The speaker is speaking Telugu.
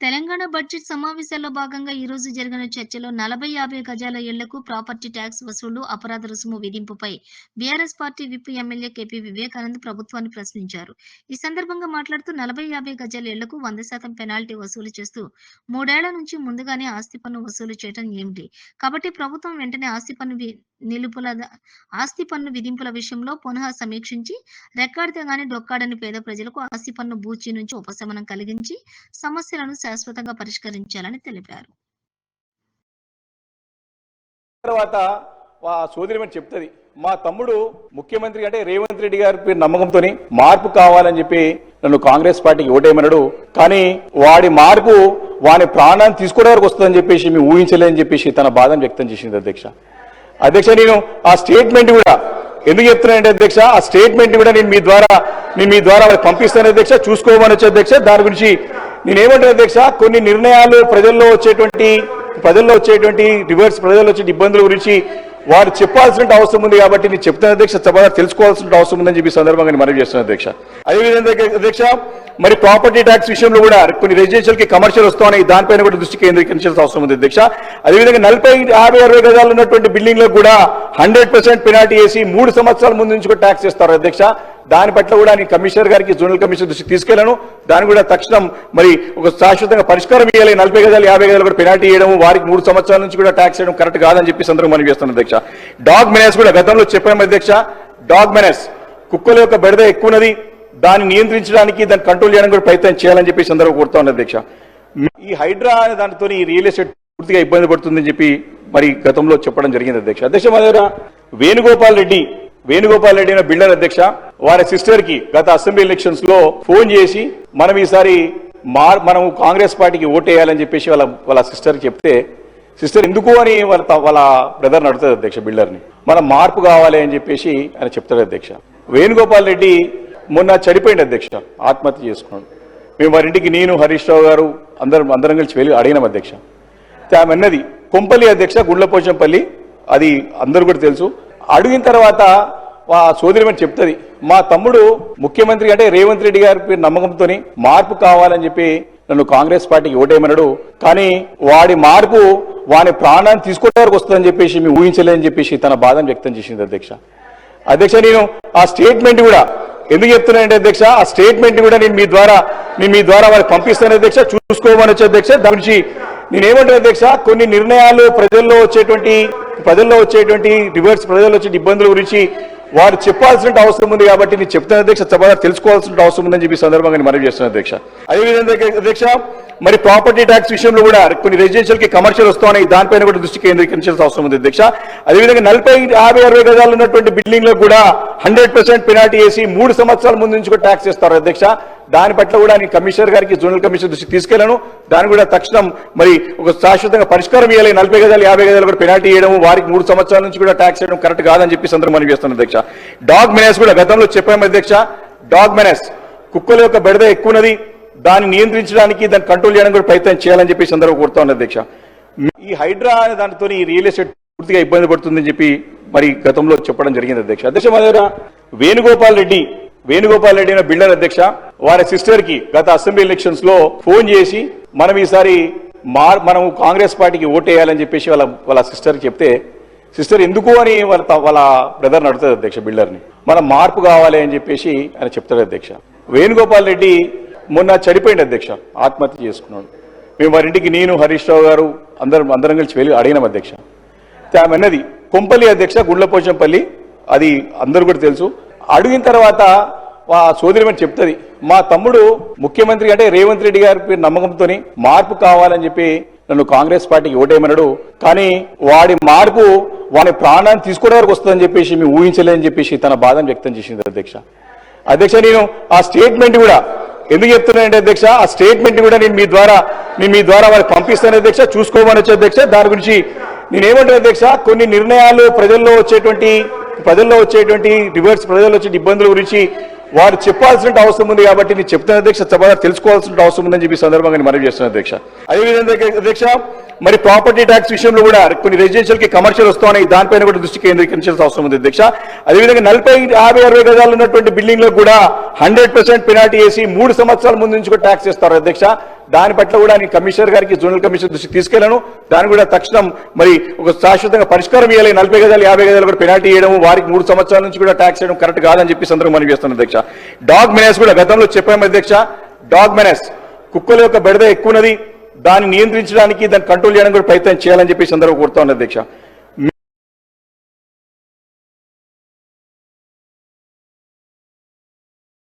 తెలంగాణ బడ్జెట్ సమావేశాల్లో భాగంగా ఈరోజు జరిగిన చర్చలో 40-50 గజాల ఇళ్లకు ప్రాపర్టీ ట్యాక్స్ వసూలు, అపరాధ రుసుము విధింపుపై BRS party whip MLA KP Vivekanand ప్రభుత్వాన్ని ప్రశ్నించారు. ఈ సందర్భంగా మాట్లాడుతూ 40-50 గజాల ఇళ్లకు 100% పెనాల్టీ వసూలు చేస్తూ 3 ఏళ్ల నుంచి ముందుగానే ఆస్తి పన్ను వసూలు చేయడం ఏమిటి? కాబట్టి ప్రభుత్వం వెంటనే ఆస్తి పన్ను విధింపుల విషయంలో పునః సమీక్షించి రెక్కాడితే గాని డొక్కాడని పేద ప్రజలకు ఆస్తి పన్ను బూచీ నుంచి ఉపశమనం కలిగించి సమస్యలను శాశ్వతంగా పరిష్కరించాలని తెలిపారు. తర్వాత సోదరిమని చెప్తుంది, మా తమ్ముడు ముఖ్యమంత్రి అంటే రేవంత్ రెడ్డి గారి నమ్మకంతో మార్పు కావాలని చెప్పి నన్ను కాంగ్రెస్ పార్టీకి ఓటేయమన్నాడు. కానీ వాడి మార్పు వాని ప్రాణాన్ని తీసుకోవడానికి వస్తుందని చెప్పేసి మేము ఊహించలేదని చెప్పేసి తన బాధను వ్యక్తం చేసింది అధ్యక్ష. నేను ఆ స్టేట్మెంట్ కూడా ఎందుకు చెప్తున్నానంటే అధ్యక్ష, ఆ స్టేట్మెంట్ కూడా నేను మీ ద్వారా వాళ్ళకి పంపిస్తాను అధ్యక్ష, చూసుకోమని వచ్చే అధ్యక్ష. దాని గురించి నేనేమంటాను అధ్యక్ష, కొన్ని నిర్ణయాలు ప్రజల్లో వచ్చేటువంటి ఇబ్బందుల గురించి వారు చెప్పాల్సిన అవసరం ఉంది కాబట్టి నేను చెప్తాను అధ్యక్ష, తెలుసుకోవాల్సిన అవసరం ఉందని చెప్పి సందర్భంగా నేను మనవి చేస్తున్నాను అధ్యక్ష. అదేవిధంగా అధ్యక్ష, మరి ప్రాపర్టీ ట్యాక్స్ విషయంలో కూడా కొన్ని రెసిడెన్షియల్ కి కమర్షియల్ వస్తున్నాయి, దానిపైన కూడా దృష్టి కేంద్రీకరించాల్సిన అవసరం ఉంది అధ్యక్ష. అదేవిధంగా 40-50-60 గజాలు ఉన్నటువంటి బిల్డింగ్లకు కూడా 100% పెనాల్టీ వేసి 3 సంవత్సరాల ముందు నుంచి కూడా ట్యాక్స్ చేస్తారు అధ్యక్ష. దాని పట్ల కూడా నేను కమిషనర్ గారికి జోనల్ కమిషనర్ దృష్టికి తీసుకెళ్లాను. దాన్ని కూడా తక్షణం మరి ఒక శాశ్వతంగా పరిష్కారం ఇవ్వాలి. 40 గజాలు 50 గజాలు కూడా పెనాల్టీ చేయడం, వారికి 3 సంవత్సరాల నుంచి కూడా ట్యాక్స్ చేయడం కరెక్ట్ కాదని చెప్పి సందర్భంగా మనం చేస్తున్నాం అధ్యక్ష. డాగ్ మెనస్ కూడా గతంలో చెప్పాము అధ్యక్ష, డాగ్ మెనస్ కుక్కల యొక్క బెడద ఎక్కువన్నది, దాన్ని నియంత్రించడానికి దాన్ని కంట్రోల్ చేయడానికి కూడా ప్రయత్నం చేయాలని చెప్పి సందర్భంగా కోరుతా ఉంది అధ్యక్ష. ఈ హైడ్రా అనే దానితో ఈ రియల్ ఎస్టేట్ పూర్తిగా ఇబ్బంది పడుతుందని చెప్పి మరి గతంలో చెప్పడం జరిగింది అధ్యక్ష. మా దగ్గర వేణుగోపాల్ రెడ్డి అనే బిల్డర్ అధ్యక్ష, వారి సిస్టర్ కి గత అసెంబ్లీ ఎలక్షన్స్ లో ఫోన్ చేసి మనం ఈసారి మనం కాంగ్రెస్ పార్టీకి ఓటేయాలని చెప్పేసి వాళ్ళ సిస్టర్ చెప్తే, సిస్టర్ ఎందుకు అని వాళ్ళ బ్రదర్ని అడుగుతుంది అధ్యక్ష బిల్డర్ని. మనం మార్పు కావాలి అని చెప్పేసి ఆయన చెప్తాడు అధ్యక్ష. వేణుగోపాల్ రెడ్డి మొన్న చనిపోయింది అధ్యక్ష, ఆత్మహత్య చేసుకున్నాడు. మేము వారి ఇంటికి నేను, హరీష్ రావు గారు అందరం కలిసి వెళ్ళి అడిగినాం అధ్యక్ష. ఆమె అన్నది కొంపల్లి అధ్యక్ష, గుండ్లపోచంపల్లి, అది అందరూ కూడా తెలుసు. అడిగిన తర్వాత సోదరిమని చెప్తుంది, మా తమ్ముడు ముఖ్యమంత్రి అంటే రేవంత్ రెడ్డి గారి నమ్మకంతో మార్పు కావాలని చెప్పి నన్ను కాంగ్రెస్ పార్టీకి ఓటేయమన్నాడు. కానీ వాడి మార్పు వాని ప్రాణాన్ని తీసుకోవడానికి వస్తుందని చెప్పేసి మేము ఊహించలేదని చెప్పేసి తన బాధను వ్యక్తం చేసింది అధ్యక్ష. నేను ఆ స్టేట్మెంట్ కూడా ఎందుకు చెప్తున్నానంటే అధ్యక్ష, ఆ స్టేట్మెంట్ కూడా నేను మీ ద్వారా వాళ్ళకి పంపిస్తాను అధ్యక్ష, చూసుకోమని వచ్చే అధ్యక్ష. దాని గురించి నేనేమంటాను అధ్యక్ష, కొన్ని నిర్ణయాలు ప్రజల్లో వచ్చే ఇబ్బందుల గురించి వారు చెప్పాల్సిన అవసరం ఉంది కాబట్టి నేను చెప్తాను అధ్యక్ష, తెలుసుకోవాల్సిన అవసరం ఉందని చెప్పి సందర్భంగా నేను మనవి చేస్తున్నాను అధ్యక్ష. అదేవిధంగా అధ్యక్ష, మరి ప్రాపర్టీ ట్యాక్స్ విషయంలో కూడా కొన్ని రెసిడెన్షియల్ కి కమర్షియల్ వస్తున్నాయి, దానిపైన కూడా దృష్టి కేంద్రీకరించాల్సిన అవసరం ఉంది అధ్యక్ష. అదేవిధంగా 40-50-60 గజాలు ఉన్నటువంటి బిల్డింగ్లకు కూడా 100% పెనాల్టీ వేసి 3 సంవత్సరాల ముందు నుంచి కూడా ట్యాక్స్ చేస్తారు అధ్యక్ష. దాని పట్ల కూడా నేను కమిషనర్ గారికి జోనల్ కమిషనర్ దృష్టికి తీసుకెళ్లాను. దాన్ని కూడా తక్షణం మరి ఒక శాశ్వతంగా పరిష్కారం ఇవ్వాలి. 40 గజాలు 50 గజాలు కూడా పెనాల్టీ చేయడం, వారికి 3 సంవత్సరాల నుంచి కూడా ట్యాక్స్ చేయడం కరెక్ట్ కాదని చెప్పి సందర్భంగా మనం చేస్తున్నాం అధ్యక్ష. డాగ్ మెనస్ కూడా గతంలో చెప్పాము అధ్యక్ష, డాగ్ మెనస్ కుక్కల యొక్క బెడద ఎక్కువన్నది, దాన్ని నియంత్రించడానికి దాన్ని కంట్రోల్ చేయడానికి కూడా ప్రయత్నం చేయాలని చెప్పి సందర్భంగా కోరుతా ఉంది అధ్యక్ష. ఈ హైడ్రా అనే దానితో ఈ రియల్ ఎస్టేట్ పూర్తిగా ఇబ్బంది పడుతుందని చెప్పి మరి గతంలో చెప్పడం జరిగింది అధ్యక్ష. మా దగ్గర వేణుగోపాల్ రెడ్డి అనే బిల్డర్ అధ్యక్ష, వారి సిస్టర్ కి గత అసెంబ్లీ ఎలక్షన్స్ లో ఫోన్ చేసి మనం ఈసారి మనం కాంగ్రెస్ పార్టీకి ఓటేయాలని చెప్పేసి వాళ్ళ సిస్టర్ చెప్తే, సిస్టర్ ఎందుకు అని వాళ్ళ బ్రదర్ని అడుగుతుంది అధ్యక్ష బిల్డర్ని. మనం మార్పు కావాలి అని చెప్పేసి ఆయన చెప్తాడు అధ్యక్ష. వేణుగోపాల్ రెడ్డి మొన్న చనిపోయింది అధ్యక్ష, ఆత్మహత్య చేసుకున్నాడు. మేము వారి ఇంటికి నేను, హరీష్ రావు గారు అందరం కలిసి వెళ్ళి అడిగినాం అధ్యక్ష. ఆమె అన్నది కొంపల్లి అధ్యక్ష, గుండ్లపోచంపల్లి, అది అందరూ కూడా తెలుసు. అడిగిన తర్వాత సోదరిమని చెప్తుంది, మా తమ్ముడు ముఖ్యమంత్రి అంటే రేవంత్ రెడ్డి గారి నమ్మకంతో మార్పు కావాలని చెప్పి నన్ను కాంగ్రెస్ పార్టీకి ఓటేయమన్నాడు. కానీ వాడి మార్పు వాని ప్రాణాన్ని తీసుకోవడానికి వస్తుందని చెప్పేసి మేము ఊహించలేదని చెప్పేసి తన బాధను వ్యక్తం చేసింది అధ్యక్ష. నేను ఆ స్టేట్మెంట్ కూడా ఎందుకు చెప్తున్నానంటే అధ్యక్ష, ఆ స్టేట్మెంట్ కూడా నేను మీ ద్వారా వాళ్ళకి పంపిస్తాను అధ్యక్ష, చూసుకోమని వచ్చే అధ్యక్ష. దాని గురించి నేనేమంటాను అధ్యక్ష, కొన్ని నిర్ణయాలు ప్రజల్లో వచ్చే ఇబ్బందుల గురించి వారు చెప్పాల్సిన అవసరం ఉంది కాబట్టి నేను చెప్తాను అధ్యక్ష, తెలుసుకోవాల్సిన అవసరం ఉందని చెప్పి సందర్భంగా నేను మనవి చేస్తున్నాను అధ్యక్ష. అదేవిధంగా అధ్యక్ష, మరి ప్రాపర్టీ ట్యాక్స్ విషయంలో కూడా కొన్ని రెసిడెన్షియల్ కి కమర్షియల్ వస్తున్నాయి, దానిపైన కూడా దృష్టి కేంద్రీకరించాల్సిన అవసరం ఉంది అధ్యక్ష. అదేవిధంగా 40-50-60 గజాలు ఉన్నటువంటి బిల్డింగ్లకు కూడా 100% పెనాల్టీ వేసి 3 సంవత్సరాల ముందు నుంచి కూడా ట్యాక్స్ చేస్తారు అధ్యక్ష. దాని పట్ల కూడా నేను కమిషనర్ గారికి జోనల్ కమిషనర్ దృష్టికి తీసుకెళ్లాను. దాన్ని కూడా తక్షణం మరి ఒక శాశ్వతంగా పరిష్కారం ఇవ్వాలి. 40 గజాలు 50 గజాలు కూడా పెనాల్టీ చేయడం, వారికి 3 సంవత్సరాల నుంచి కూడా ట్యాక్స్ చేయడం కరెక్ట్ కాదని చెప్పి సందర్భంగా మనం చేస్తున్నాం అధ్యక్ష. డాగ్ మెనెస్ కూడా గతంలో చెప్పాము అధ్యక్ష. డాగ్ మెనెస్ కుక్కల యొక్క బెడద ఎక్కువన్నది, దాన్ని నియంత్రించడానికి దాన్ని కంట్రోల్ చేయడానికి కూడా ప్రయత్నం చేయాలని చెప్పి సందర్భంగా కోరుతా ఉన్నాను అధ్యక్ష.